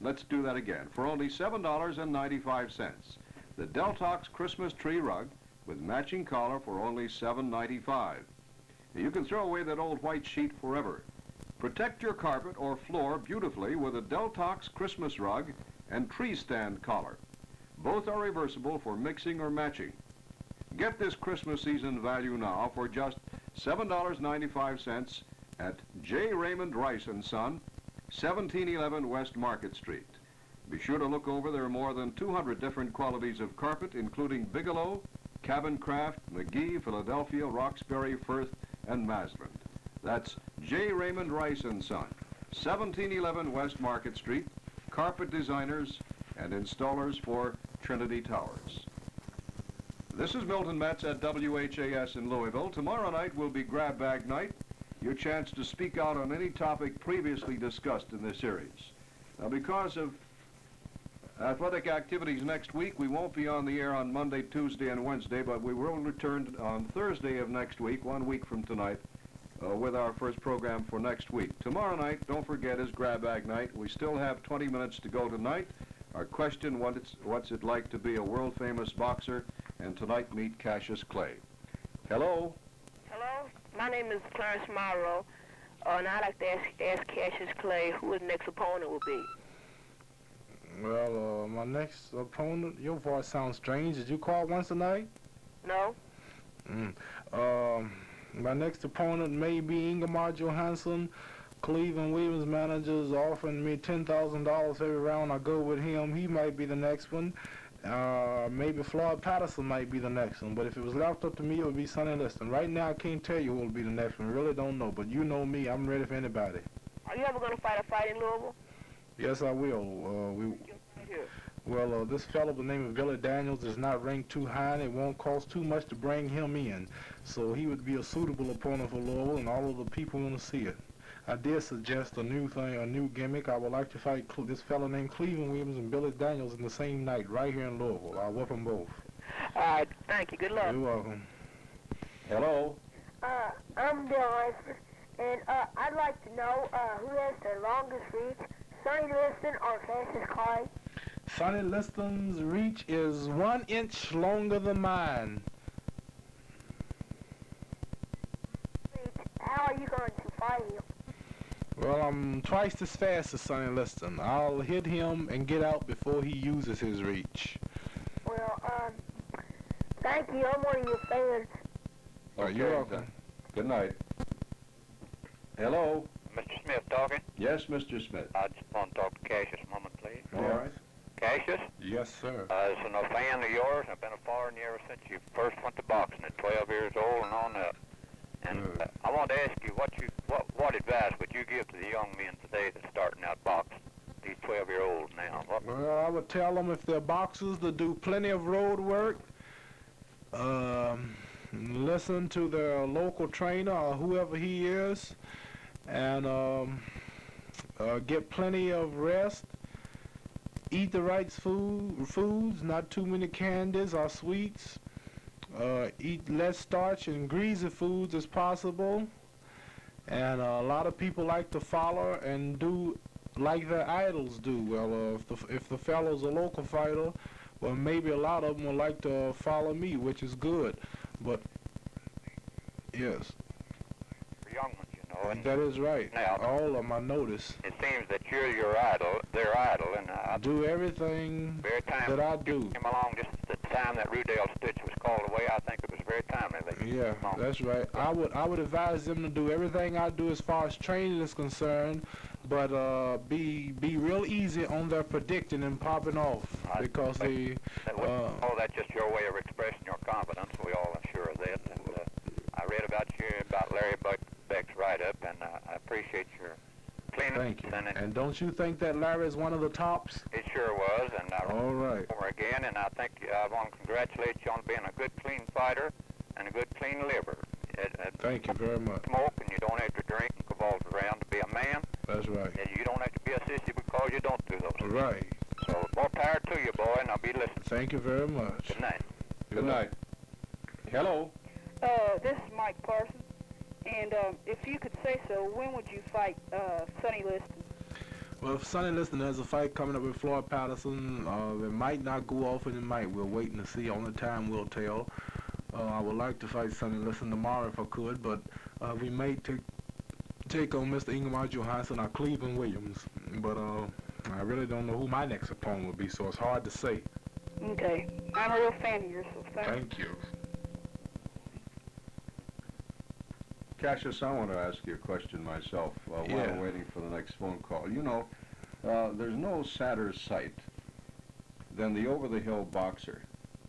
B: Let's do that again. For only $7.95. The Deltox Christmas Tree Rug with matching collar for only $7.95. You can throw away that old white sheet forever. Protect your carpet or floor beautifully with a Deltox Christmas Rug and tree stand collar. Both are reversible for mixing or matching. Get this Christmas season value now for just $7.95 at J. Raymond Rice & Son, 1711 West Market Street. Be sure to look over there are more than 200 different qualities of carpet, including Bigelow, Cabin Craft, McGee, Philadelphia, Roxbury, Firth, and Maslin. That's J. Raymond Rice & Son, 1711 West Market Street, carpet designers and installers for Trinity Towers. This is Milton Metz at WHAS in Louisville. Tomorrow night will be Grab Bag Night, your chance to speak out on any topic previously discussed in this series. Now, because of athletic activities next week, we won't be on the air on Monday, Tuesday, and Wednesday, but we will return on Thursday of next week, 1 week from tonight, with our first program for next week. Tomorrow night, don't forget, is Grab Bag Night. We still have 20 minutes to go tonight. Our question, what's it like to be a world-famous boxer? And tonight, meet Cassius Clay. Hello?
F: Hello? My name is Clarence Morrow, and I'd like to ask Cassius Clay who his next opponent will be.
H: Well, my next opponent, your voice sounds strange. Did you call once tonight?
F: No.
H: My next opponent may be Ingemar Johansson. Cleveland Williams manager's offering me $10,000 every round I go with him. He might be the next one. Maybe Floyd Patterson might be the next one. But if it was left up to me, it would be Sonny Liston. Right now, I can't tell you who will be the next one. Really don't know. But you know me. I'm ready for anybody.
F: Are you ever going to fight a fight in Louisville?
H: Yes, I will. Well, this fellow by the name of Billy Daniels is not ranked too high, and it won't cost too much to bring him in. So he would be a suitable opponent for Louisville, and all of the people want to see it. I did suggest a new thing, a new gimmick. I would like to fight this fellow named Cleveland Williams and Billy Daniels in the same night, right here in Louisville. I'll whip them both.
F: All right, thank you. Good luck.
H: You're welcome.
B: Hello?
D: I'm Bill Liston, and I'd like to know who has the longest reach, Sonny Liston or Cassius Clay?
H: Sonny Liston's reach is 1 inch longer than mine.
D: How are you going to fight him?
H: Well, I'm twice as fast as Sonny Liston. I'll hit him and get out before he uses his reach.
D: Well, thank you. I'm one of your fans.
B: Okay,
H: you're welcome.
B: Good night. Hello?
E: Mr. Smith talking?
B: Yes, Mr. Smith.
E: I just want to talk to Cassius a moment, please.
B: All right.
E: Cassius?
H: Yes, sir.
E: As a fan of yours, I've been a following you ever since you first went to boxing at 12 years old and on up. And I want to ask you, what advice would you give to the young men today that's starting out boxing? These 12-year-olds now.
H: Well, I would tell them if they're boxers to do plenty of road work, listen to their local trainer or whoever he is, and get plenty of rest, eat the right foods, not too many candies or sweets, eat less starch and greasy foods as possible, and a lot of people like to follow and do like their idols do. Well, if the fellow's a local fighter, well, maybe a lot of them will like to follow me, which is good. But yes,
E: For young ones, you know. And
H: that is right.
E: Now,
H: all of them I notice.
E: It seems that you're your idol, their idol, and I
H: Do everything
E: very time
H: that I do.
E: came along just at the time that Rudell Stitch was called away. I think it was very timely.
H: Yeah, that's right. I would advise them to do everything I do as far as training is concerned, but be real easy on their predicting and popping off because they.
E: That's just your way of expressing your confidence. We all are sure of that. And I read about Larry Beck's write-up, and I appreciate your cleanness.
H: Thank you. And don't you think that Larry is one of the tops?
E: It sure was, and
H: all right.
E: Over again, and I think I want to congratulate you on being a good, clean fighter and a good, clean liver.
H: Thank you very much.
E: Smoke, and you don't have to drink and cavalse around to be a man.
H: That's right.
E: And you don't have to be a sissy because you don't do those things.
H: Right.
E: So more power to you, boy, and I'll be listening.
H: Thank you very much.
E: Good night.
B: Good night. Hello.
I: This is Mike Parsons, and if you could say so, when would you fight Sonny Liston?
H: Well, if Sonny Liston has a fight coming up with Floyd Patterson, it might not go off and it might. We're waiting to see. Only time will tell. I would like to fight Sonny Liston tomorrow if I could, but we may take on Mr. Ingemar Johansson or Cleveland Williams. But I really don't know who my next opponent will be, so it's hard to say.
I: Okay. I'm a real fan of yours, so
H: thank you.
B: Cassius, I want to ask you a question myself while I'm waiting for the next phone call. You know, there's no sadder sight than the over-the-hill boxer.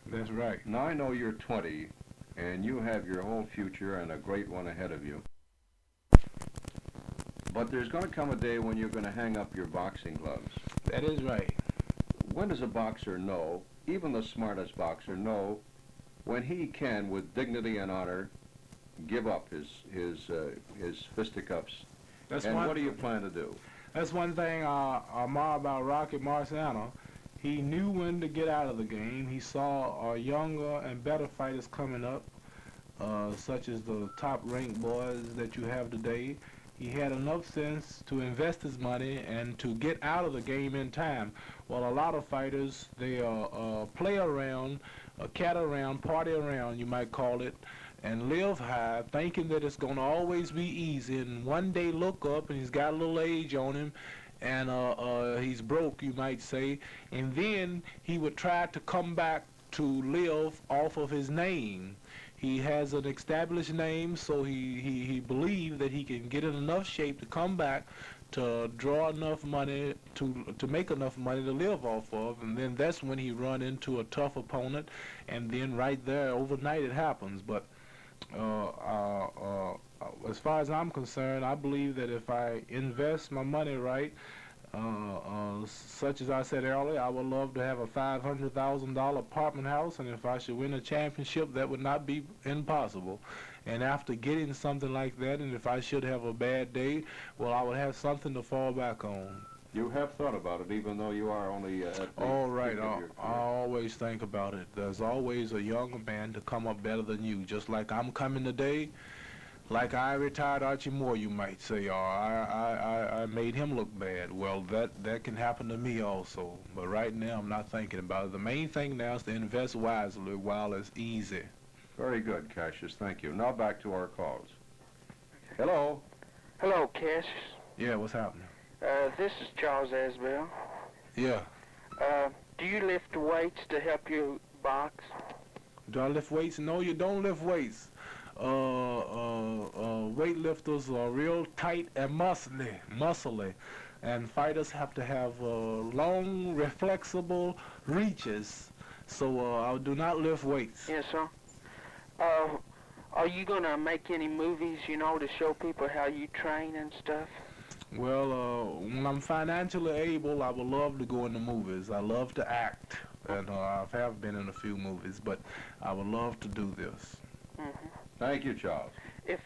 H: That's right.
B: Now, I know you're 20, and you have your whole future and a great one ahead of you. But there's going to come a day when you're going to hang up your boxing gloves.
H: That is right.
B: When does a boxer know, even the smartest boxer, know when he can, with dignity and honor, give up his fisticuffs? And what do you plan to do?
H: That's one thing I admire about Rocky Marciano. He knew when to get out of the game. He saw younger and better fighters coming up, such as the top-ranked boys that you have today. He had enough sense to invest his money and to get out of the game in time. Well, a lot of fighters, they play around, cat around, party around, you might call it, and live high, thinking that it's going to always be easy, and one day look up and he's got a little age on him, and he's broke, you might say, and then he would try to come back to live off of his name. He has an established name, so he believed that he can get in enough shape to come back to draw enough money to make enough money to live off of, and then that's when he run into a tough opponent, and then right there overnight it happens. But as far as I'm concerned, I believe that if I invest my money right, such as I said earlier, I would love to have a $500,000 apartment house, and if I should win a championship, that would not be impossible. And after getting something like that, and if I should have a bad day, well, I would have something to fall back on.
B: You have thought about it, even though you are only at the
H: all right, I always think about it. There's always a younger man to come up better than you, just like I'm coming today. Like I retired Archie Moore, you might say, or I made him look bad. Well, that can happen to me also. But right now, I'm not thinking about it. The main thing now is to invest wisely while it's easy.
B: Very good, Cassius. Thank you. Now back to our calls. Hello.
G: Hello, Cassius.
H: Yeah, what's happening?
G: This is Charles Asbell.
H: Yeah.
G: Do you lift weights to help you box?
H: Do I lift weights? No, you don't lift weights. Weightlifters are real tight and muscly, and fighters have to have long, reflexible reaches. So I do not lift weights.
G: Yes, sir. Are you gonna make any movies, you know, to show people how you train and stuff?
H: Well, when I'm financially able, I would love to go into movies. I love to act, and I have been in a few movies, but I would love to do this.
G: Mm-hmm.
B: Thank you, Charles.
G: If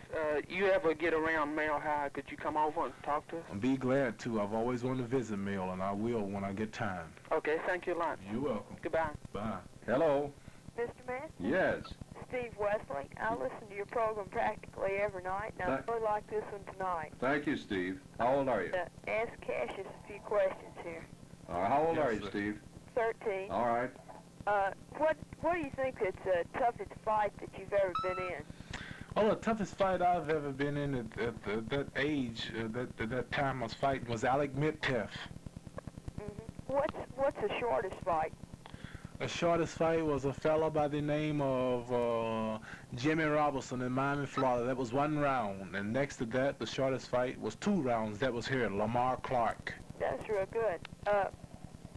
G: you ever get around Mile High, could you come over and talk to us?
H: I'll be glad to. I've always wanted to visit Mill, and I will when I get time.
G: Okay, thank you a lot.
H: You're welcome.
G: Goodbye.
H: Bye.
B: Hello.
D: Mr. Metz?
B: Yes.
D: Steve Wesley. I listen to your program practically every night, and I really like this one tonight.
B: Thank you, Steve. How old are you?
D: Ask Cassius a few questions here.
B: How old are you, Steve?
D: 13.
B: All right.
D: What do you think is the toughest fight that you've ever been in?
H: Well, the toughest fight I've ever been in at that age, that time I was fighting, was Alec Metz.
D: Mm-hmm. What's the shortest fight?
H: The shortest fight was a fella by the name of Jimmy Robertson in Miami, Florida. That was 1 round. And next to that, the shortest fight was 2 rounds. That was here, Lamar Clark.
D: That's real good.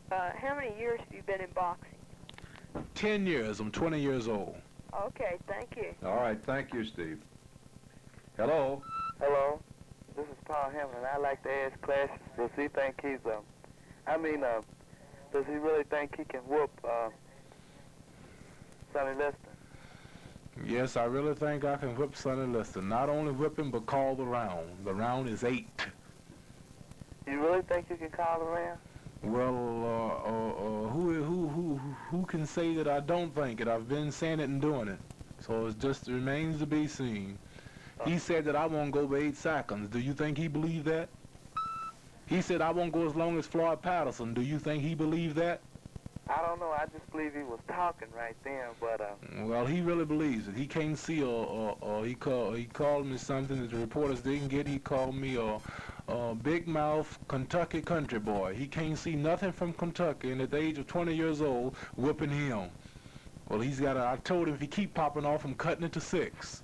D: How many years have you been in boxing?
H: 10 years. I'm 20 years old.
D: Okay, thank you.
B: All right, thank you, Steve. Hello?
J: Hello, this is Paul Hamlin. I'd like to ask Cassius, does he think he's, does he really think he can whoop Sonny Liston?
H: Yes, I really think I can whip Sonny Liston. Not only whip him, but call the round. The round is 8.
J: You really think you can call the round?
H: Well, who can say that I don't think it? I've been saying it and doing it. So it just remains to be seen. He said that I won't go over 8 seconds. Do you think he believed that? He said I won't go as long as Floyd Patterson. Do you think he believed that?
J: I don't know. I just believe he was talking right then, but
H: Well, he really believes it. He can't see he called me something that the reporters didn't get. He called me a big mouth Kentucky country boy. He can't see nothing from Kentucky, and at the age of 20 years old, whipping him. Well, I told him if he keep popping off, I'm cutting it to 6.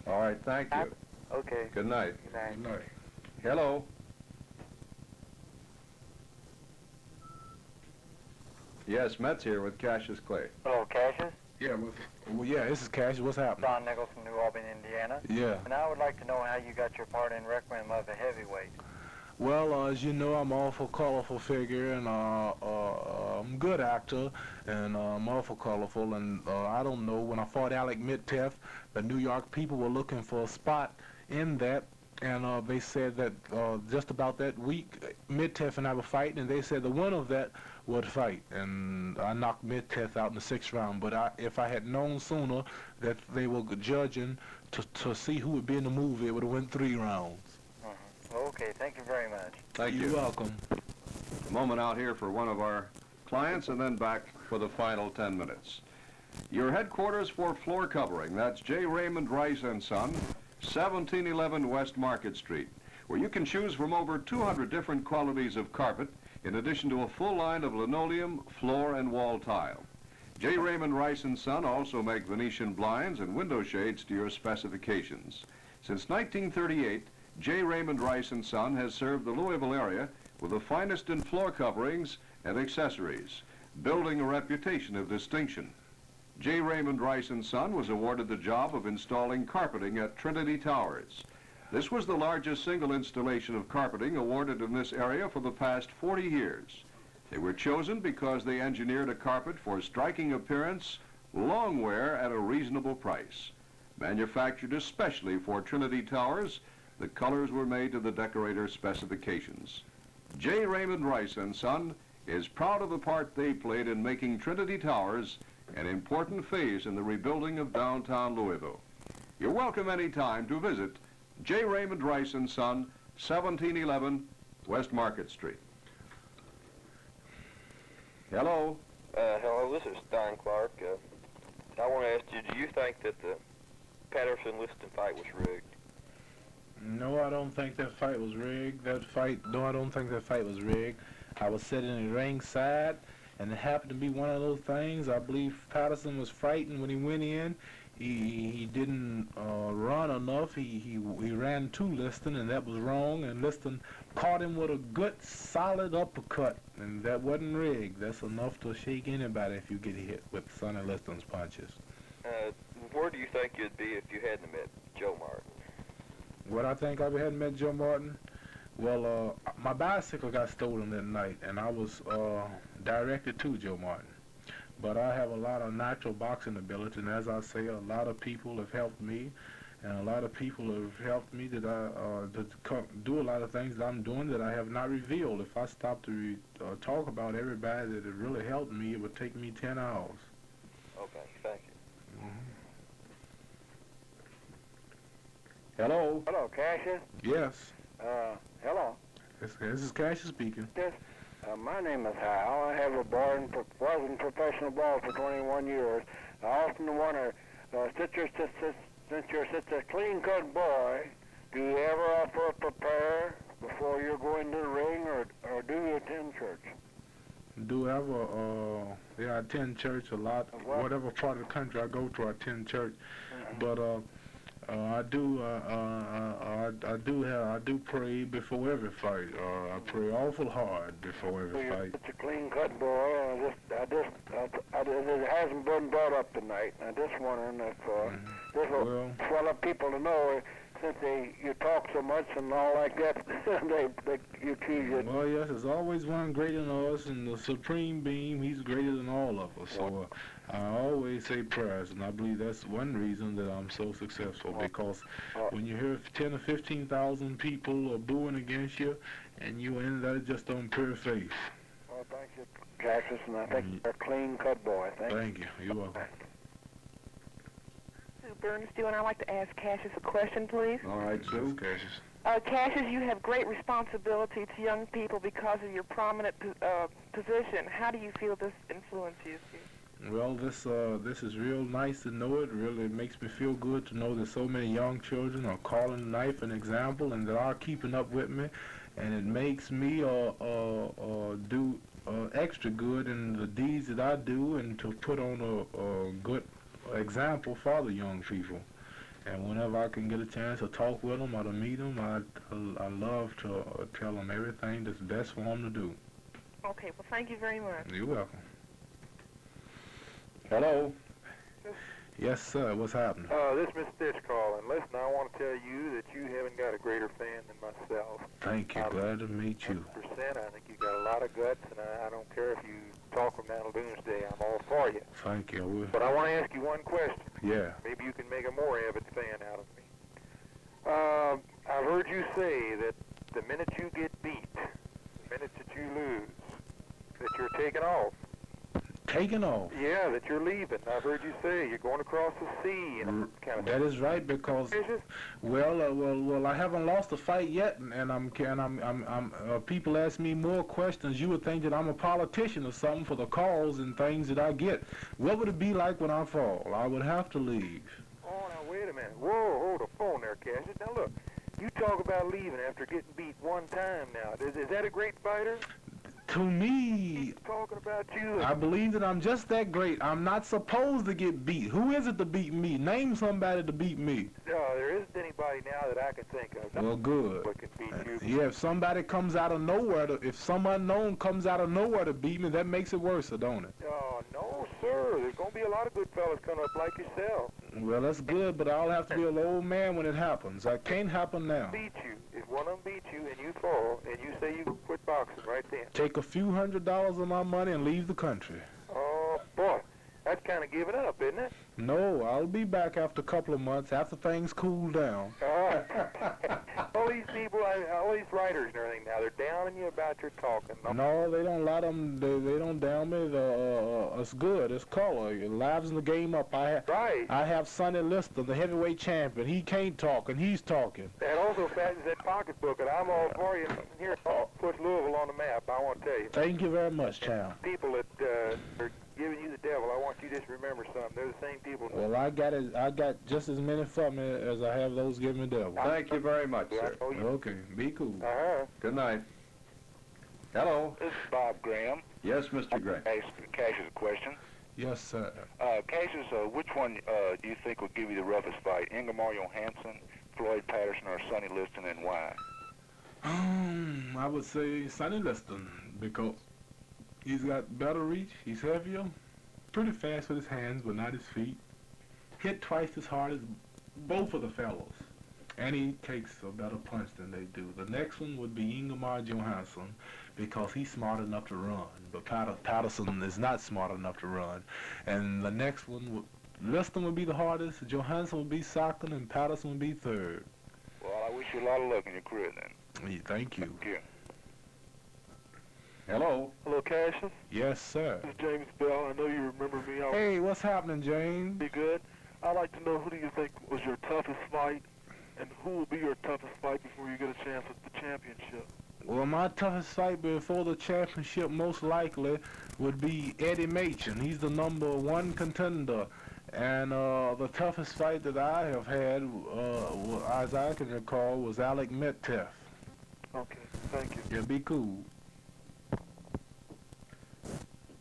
B: All right, thank you.
J: Okay.
B: Good night.
J: Good night.
H: Good night.
B: Hello? Yes, Metz here with Cassius Clay.
E: Hello, Cassius.
H: Yeah, this is Cassius. What's happening?
E: Don Nichols from New Albany, Indiana.
H: Yeah.
E: And I would like to know how you got your part in Requiem of the Heavyweight.
H: Well, as you know, I'm an awful colorful figure, and I'm a good actor, and I'm awful colorful, and I don't know, when I fought Alec Midtef, the New York people were looking for a spot in that, and they said that just about that week, Midtef and I were fighting, and they said the winner of that would fight, and I knocked Midtef out in the 6th round, but if I had known sooner that they were judging to see who would be in the movie, it would have went 3 rounds.
E: Okay, thank you very much.
B: Thank you.
H: You're welcome.
B: A moment out here for one of our clients, and then back for the final 10 minutes. Your headquarters for floor covering, that's J. Raymond Rice & Son, 1711 West Market Street, where you can choose from over 200 different qualities of carpet, in addition to a full line of linoleum, floor, and wall tile. J. Raymond Rice & Son also make Venetian blinds and window shades to your specifications. Since 1938, J. Raymond Rice & Son has served the Louisville area with the finest in floor coverings and accessories, building a reputation of distinction. J. Raymond Rice & Son was awarded the job of installing carpeting at Trinity Towers. This was the largest single installation of carpeting awarded in this area for the past 40 years. They were chosen because they engineered a carpet for striking appearance, long wear at a reasonable price. Manufactured especially for Trinity Towers, the colors were made to the decorator's specifications. J. Raymond Rice & Son is proud of the part they played in making Trinity Towers an important phase in the rebuilding of downtown Louisville. You're welcome anytime to visit J. Raymond Rice & Son, 1711 West Market Street. Hello?
C: Hello, this is Don Clark. I want to ask you, do you think that the Patterson-Liston fight was rigged?
H: No, I don't think that fight was rigged. I don't think that fight was rigged. I was sitting in the ringside, and it happened to be one of those things. I believe Patterson was frightened when he went in. He didn't run enough. He ran to Liston, and that was wrong. And Liston caught him with a good, solid uppercut, and that wasn't rigged. That's enough to shake anybody if you get hit with Sonny Liston's punches.
C: Where do you think you'd be if you hadn't met Joe Martin?
H: What I think I hadn't met Joe Martin? Well, my bicycle got stolen that night, and I was directed to Joe Martin. But I have a lot of natural boxing ability, and as I say, a lot of people have helped me, and a lot of people have helped me to do a lot of things that I'm doing that I have not revealed. If I stopped to talk about everybody that have really helped me, it would take me 10 hours.
C: Okay, thank you.
H: Mm-hmm.
B: Hello?
J: Hello, Cassius.
H: Yes.
J: Hello.
H: This is Cassius speaking.
J: Yes. My name is Hal. I have was in professional ball for 21 years. I often wonder, since you're such a clean-cut boy, do you ever offer a prepare before you're going to the ring, or do you attend church?
H: Do have I attend church a lot. Whatever part of the country I go to, I attend church. But I do pray before every fight. I pray awful hard before every fight.
J: You're such a clean-cut boy. It hasn't been brought up tonight. I'm just wondering if this will swell up people to know, since you talk so much and all like that, you accuse you.
H: Well, yes, there's always one greater than us, and the Supreme Being, he's greater than all of us. So I always say prayers, and I believe that's one reason that I'm so successful, because when you hear 10 or 15,000 people are booing against you, and you end that just on pure faith.
J: Well, thank you, Cassius, and I think you're a clean-cut boy.
H: Thank you. You're welcome.
K: Sue Bernstein, I'd like to ask Cassius a question, please.
B: All right, Sue.
H: Cassius.
K: Cassius, you have great responsibility to young people because of your prominent position. How do you feel this influences you?
H: Well, this is real nice to know it. Really, it makes me feel good to know that so many young children are calling the knife an example and that are keeping up with me, and it makes me do extra good in the deeds that I do, and to put on a good example for the young people. And whenever I can get a chance to talk with them or to meet them, I love to tell them everything that's best for them to do.
K: Okay, well, thank you very much.
H: You're welcome.
B: Hello.
H: Yes, sir. What's happening?
L: This is Miss Stitch calling. Listen, I want to tell you that you haven't got a greater fan than myself.
H: Thank you. Glad to meet you.
L: 100%. I think you got a lot of guts, and I don't care if you talk from now till doomsday. I'm all for you.
H: Thank you. I will.
L: But I want to ask you one question.
H: Yeah.
L: Maybe you can make a more avid fan out of me. I've heard you say that the minute you get beat, the minute that you lose, that you're taking off.
H: Taking off?
L: Yeah, that you're leaving. I've heard you say you're going across the sea and kind of.
H: That is right, because well, I haven't lost a fight yet, and I'm people ask me more questions. You would think that I'm a politician or something for the calls and things that I get. What would it be like when I fall? I would have to leave.
L: Oh, now wait a minute. Whoa, hold the phone there, Cassius. Now look, you talk about leaving after getting beat one time. Now, is that a great fighter?
H: To me,
L: talking about you.
H: I believe that I'm just that great. I'm not supposed to get beat. Who is it to beat me? Name somebody to beat me.
L: No, there isn't anybody now that I can think of.
H: Well, good.
L: Can beat you.
H: Yeah, if somebody comes out of nowhere, if some unknown comes out of nowhere to beat me, that makes it worse, don't it?
L: Oh, no, sir. There's going to be a lot of good fellas coming up like yourself.
H: Well, that's good, but I'll have to be an old man when it happens. That can't happen now.
L: Beat you. If one of them beats you and you fall and you say you quit boxing right then.
H: Take a few $100s of my money and leave the country.
L: Oh, boy. That's kind of giving up, isn't it?
H: No, I'll be back after a couple of months, after things cool down.
L: Oh. All these people, all these writers and everything now, they're downing you about your talking.
H: No, they don't let them, they don't down me. It's good, it's color. It lives the game up. I have Sonny Liston, the heavyweight champion. He can't talk, and he's talking.
L: That also fattens that pocketbook, and I'm all for you. Here, puts Louisville on the map, I want to tell you.
H: Thank you very much, Chow.
L: People that are giving you the devil, I want you to just remember something. They're the same people.
H: Well, I got just as many for me as I have those giving me devil.
B: Thank you very much, sir.
H: Okay, be cool.
B: Good night. Hello.
E: This is Bob Graham.
B: Yes, Mr. Graham.
E: Ask Cassius a question.
H: Yes, sir.
E: Cassius, which one do you think will give you the roughest fight? Ingemar Johansson, Floyd Patterson, or Sonny Liston, and why?
H: I would say Sonny Liston, because he's got better reach, he's heavier, pretty fast with his hands but not his feet, hit twice as hard as both of the fellows, and he takes a better punch than they do. The next one would be Ingemar Johansson, because he's smart enough to run, but Patterson is not smart enough to run. And the next one, Liston would be the hardest, Johansson would be second, and Patterson would be third.
E: Well, I wish you a lot of luck in your career then.
H: Thank you.
E: Thank you.
B: Hello.
F: Hello, Cassius.
H: Yes, sir.
F: This is James Bell. I know you remember me.
H: Hey, what's happening, James?
F: Be good. I'd like to know, who do you think was your toughest fight, and who will be your toughest fight before you get a chance at the championship?
H: Well, my toughest fight before the championship most likely would be Eddie Machen. He's the #1 contender. And the toughest fight that I have had, as I can recall, was Alec Metz.
F: Okay, thank you.
H: Yeah, be cool.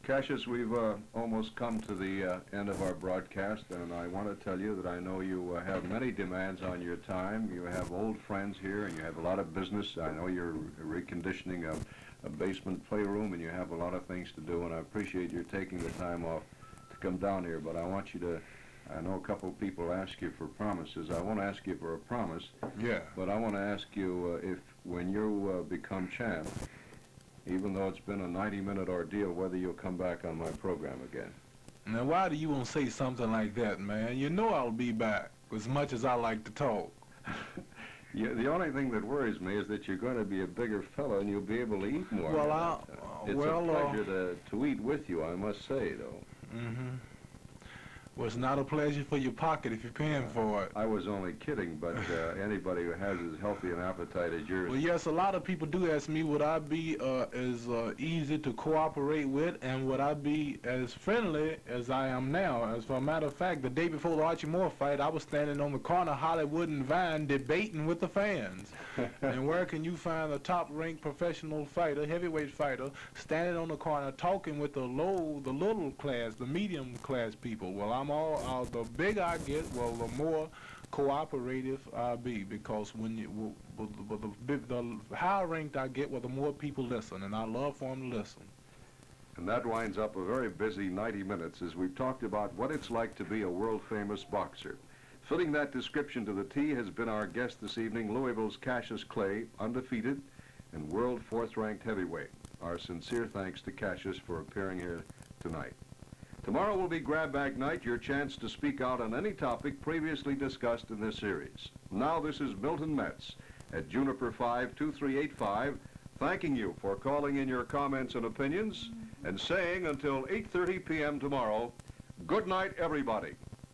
B: Cassius, we've almost come to the end of our broadcast, and I want to tell you that I know you have many demands on your time. You have old friends here, and you have a lot of business. I know you're reconditioning a basement playroom, and you have a lot of things to do, and I appreciate your taking the time off to come down here, but I want you to, I know a couple of people ask you for promises. I won't ask you for a promise.
H: Yeah.
B: But I want to ask you if, when you become champ, even though it's been a 90-minute ordeal, whether you'll come back on my program again.
H: Now, why do you want to say something like that, man? You know I'll be back, as much as I like to talk.
B: Yeah, the only thing that worries me is that you're going to be a bigger fellow and you'll be able to eat more.
H: Well,
B: it's a pleasure to eat with you, I must say, though.
H: Mm-hmm. Well, it's not a pleasure for your pocket if you're paying for it.
B: I was only kidding, but anybody who has as healthy an appetite as yours...
H: Well, yes, a lot of people do ask me, would I be as easy to cooperate with, and would I be as friendly as I am now? As for a matter of fact, the day before the Archie Moore fight, I was standing on the corner of Hollywood and Vine debating with the fans. And where can you find a top-ranked professional fighter, heavyweight fighter, standing on the corner talking with the little class, the medium class people? Well, I'm all, the bigger I get, well, the more cooperative I'll be, because when you, the higher ranked I get, well, the more people listen, and I love for them to listen.
B: And that winds up a very busy 90 minutes as we've talked about what it's like to be a world-famous boxer. Fitting that description to the T has been our guest this evening, Louisville's Cassius Clay, undefeated and world fourth-ranked heavyweight. Our sincere thanks to Cassius for appearing here tonight. Tomorrow will be Grab Bag Night, your chance to speak out on any topic previously discussed in this series. Now this is Milton Metz at Juniper 52385, thanking you for calling in your comments and opinions, and saying until 8:30 p.m. tomorrow, good night, everybody.